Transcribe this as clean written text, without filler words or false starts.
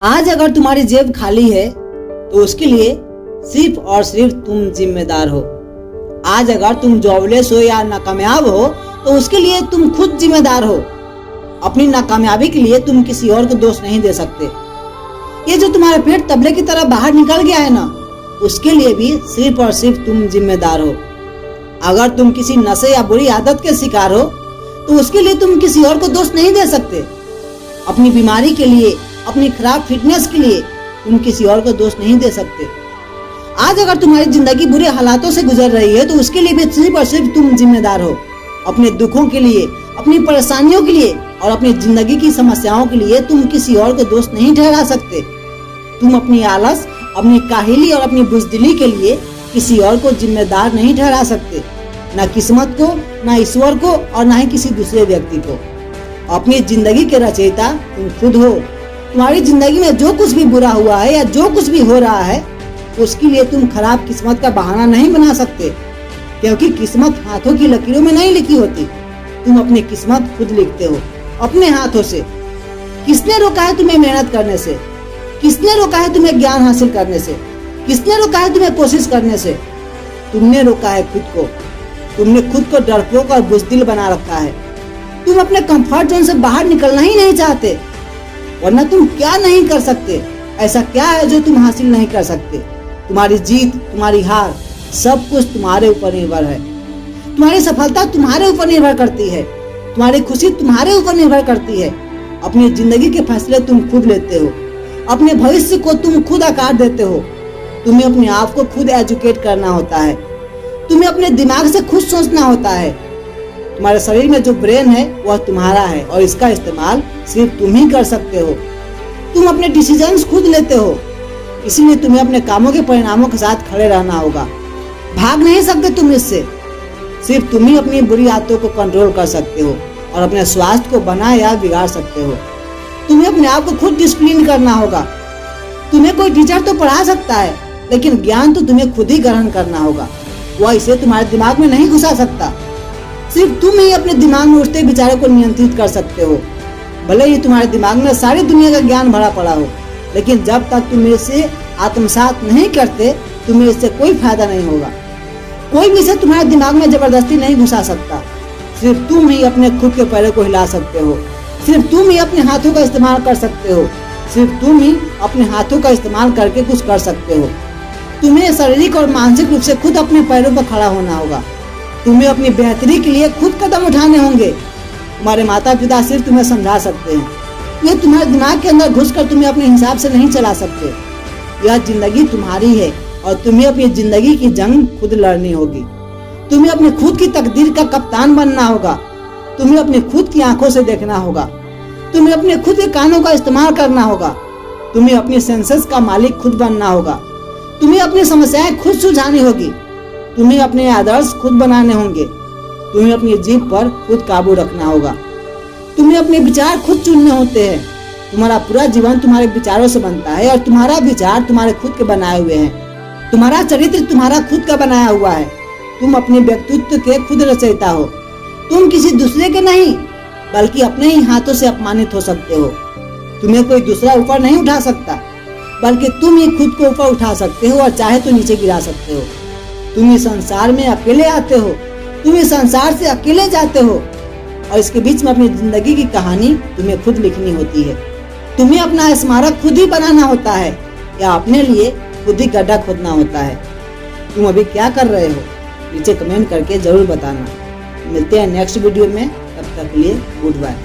आज अगर तुम्हारी जेब खाली है तो उसके लिए सिर्फ और सिर्फ तुम जिम्मेदार हो। आज अगर तुम जॉबलेस हो या नाकामयाब हो तो उसके लिए तुम खुद जिम्मेदार हो। अपनी नाकामयाबी के लिए तुम किसी और को दोष नहीं दे सकते। ये जो तुम्हारा पेट तबले की तरह बाहर निकल गया है ना, उसके लिए भी सिर्फ और सिर्फ तुम जिम्मेदार हो। अगर तुम किसी नशे या बुरी आदत के शिकार हो तो उसके लिए तुम किसी और को दोष नहीं दे सकते। अपनी बीमारी के लिए, अपनी खराब फिटनेस के लिए तुम किसी और को दोष नहीं दे सकते। आज अगर तुम्हारी जिंदगी बुरे हालातों से गुजर रही है तो उसके लिए भी सिर्फ और सिर्फ तुम जिम्मेदार हो। अपने दुखों के लिए, अपनी परेशानियों के लिए और अपनी जिंदगी की समस्याओं के लिए तुम किसी और को दोष नहीं ठहरा सकते। तुम अपनी आलस, अपनी काहिली और अपनी बुज़दिली के लिए किसी और को जिम्मेदार नहीं ठहरा सकते, न किस्मत को, न ईश्वर को और न ही किसी दूसरे व्यक्ति को। अपनी जिंदगी के रचयिता तुम खुद हो। तुम्हारी जिंदगी में जो कुछ भी बुरा हुआ है या जो कुछ भी हो रहा है उसके लिए तुम खराब किस्मत का बहाना नहीं बना सकते, क्योंकि किस्मत हाथों की लकीरों में नहीं लिखी होती। तुम अपनी किस्मत खुद लिखते हो अपने हाथों से। किसने रोका है तुम्हें मेहनत करने से? किसने रोका है तुम्हें ज्ञान हासिल करने से? किसने रोका है तुम्हें कोशिश करने से? तुमने रोका है खुद को। तुमने खुद को डरपोक और बुज़दिल बना रखा है। तुम अपने कंफर्ट जोन से बाहर निकलना ही नहीं चाहते, वरना तुम क्या नहीं कर सकते। ऐसा क्या है जो तुम हासिल नहीं कर सकते? तुम्हारी जीत, तुम्हारी हार, सब कुछ तुम्हारे ऊपर निर्भर है। तुम्हारी सफलता तुम्हारे ऊपर निर्भर करती है। तुम्हारी खुशी तुम्हारे ऊपर निर्भर करती है। अपनी जिंदगी के फैसले तुम खुद लेते हो। अपने भविष्य को तुम खुद आकार देते हो। तुम्हें अपने आप को खुद एजुकेट करना होता है। तुम्हें अपने दिमाग से खुद सोचना होता है। तुम्हारे शरीर में जो ब्रेन है वह तुम्हारा है और इसका इस्तेमाल सिर्फ तुम ही कर सकते हो। तुम अपने डिसीजंस खुद लेते हो, इसीलिए तुम्हें अपने कामों के परिणामों के साथ खड़े रहना होगा। भाग नहीं सकते तुम इससे। सिर्फ तुम ही अपनी बुरी आदतों को कंट्रोल कर सकते हो और अपने स्वास्थ्य को बना या बिगाड़ सकते हो। तुम्हें अपने आप को खुद डिसिप्लिन करना होगा। तुम्हें कोई टीचर तो पढ़ा सकता है, लेकिन ज्ञान तो तुम्हें खुद ही ग्रहण करना होगा। वह इसे तुम्हारे दिमाग में नहीं घुसा सकता। सिर्फ तुम ही अपने दिमाग में उठते विचारों को नियंत्रित कर सकते हो। भले ही तुम्हारे दिमाग में सारी दुनिया का ज्ञान भरा पड़ा हो, लेकिन जब तक तुम इसे आत्मसात नहीं करते तुम्हें इससे कोई फायदा नहीं होगा। कोई भी इसे तुम्हारे दिमाग में जबरदस्ती नहीं घुसा सकता। सिर्फ तुम ही अपने खुद के पैरों को हिला सकते हो। सिर्फ तुम ही अपने हाथों का इस्तेमाल कर सकते हो। सिर्फ तुम ही अपने हाथों का इस्तेमाल करके कुछ कर सकते हो। तुम्हें शारीरिक और मानसिक रूप से खुद अपने पैरों पर खड़ा होना होगा। तुम्हें अपनी बेहतरी के लिए खुद कदम उठाने होंगे। तुम्हारे माता पिता सिर्फ तुम्हें समझा सकते हैं। वे तुम्हारे दिमाग के अंदर घुसकर तुम्हें अपने हिसाब से नहीं चला सकते। यह जिंदगी तुम्हारी है और तुम्हें अपनी जिंदगी की जंग खुद लड़नी होगी। तुम्हें अपनी खुद की तकदीर का कप्तान बनना होगा। तुम्हें अपनी खुद की आंखों से देखना होगा। तुम्हें अपने खुद के कानों का इस्तेमाल करना होगा। तुम्हें अपनी सेंसेस का मालिक खुद बनना होगा। तुम्हें अपनी समस्याएं खुद सुलझानी होगी। तुम्हें अपने आदर्श खुद बनाने होंगे। तुम्हें अपनी जीभ पर खुद काबू रखना होगा। तुम्हें अपने विचार खुद चुनने होते हैं। तुम्हारा पूरा जीवन तुम्हारे विचारों से बनता है और तुम्हारा विचार तुम्हारे खुद के बनाए हुए हैं। तुम्हारा चरित्र तुम्हारा खुद का बनाया हुआ है। तुम अपने व्यक्तित्व के खुद रचयिता हो। तुम किसी दूसरे के नहीं, बल्कि अपने ही हाथों से अपमानित हो सकते हो। तुम्हें कोई दूसरा ऊपर नहीं उठा सकता, बल्कि तुम ही खुद को ऊपर उठा सकते हो और चाहे तो नीचे गिरा सकते हो। तुम इस संसार में अकेले आते हो। तुम इस संसार से अकेले जाते हो और इसके बीच में अपनी जिंदगी की कहानी तुम्हें खुद लिखनी होती है। तुम्हें अपना स्मारक खुद ही बनाना होता है या अपने लिए खुद ही गड्ढा खोदना होता है। तुम अभी क्या कर रहे हो? नीचे कमेंट करके जरूर बताना। मिलते हैं नेक्स्ट वीडियो में। तब तक के लिए गुड बाय।